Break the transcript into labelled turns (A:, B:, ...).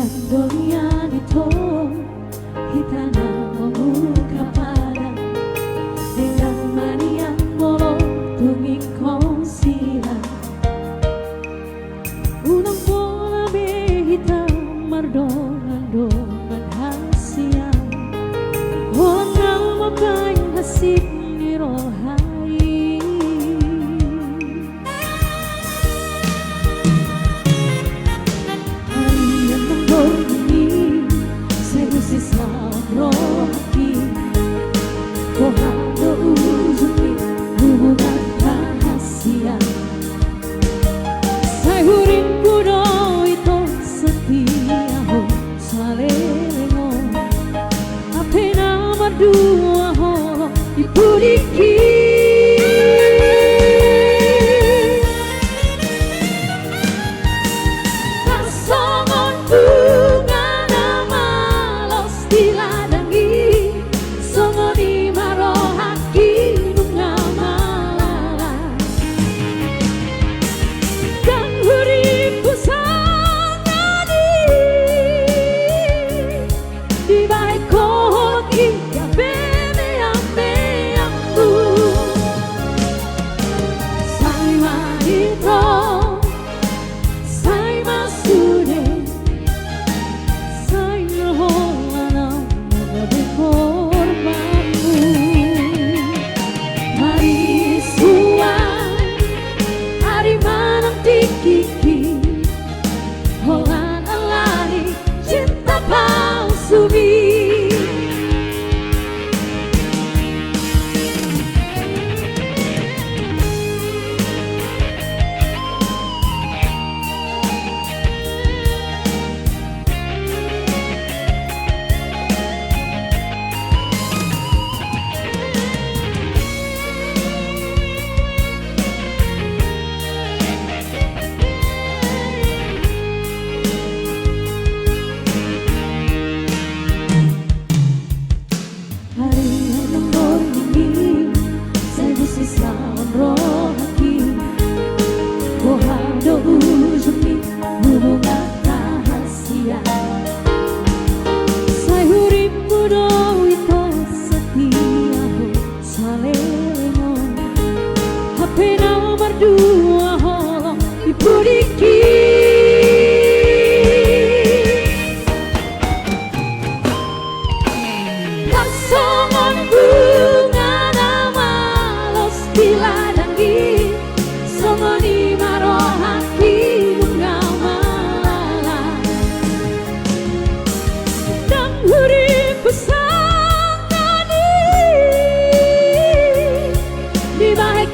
A: Dolian itu hitana membuka pada dengan manian bolong tunging kongsiran unang bola hitam mardongan hasian orang makai hasib ni rohai harian menggoni saya sisa rohaki kohado ujungi hubungan rahasia saya hurin kudo itu setia ho salengo apena mardua ho ipuriki kasongon bunga nama los diladangi songoni marohaki bunga malala dan huriku sangani di baik kohon iya bene ambe ambu sai manito sai masude sai rohana nagabe korbanmu mari suang hari manam tikiki holan alari cinta palsu mi hari yang menggoni saya bersisa rohaki kohado ujungi hubungan rahasia saya hurip kudo itu setia ho salengo hapena mardua holong ipuriki kasongon bunga nama los diladangi songoni marohaki bunga malala dan huriku sangani di baik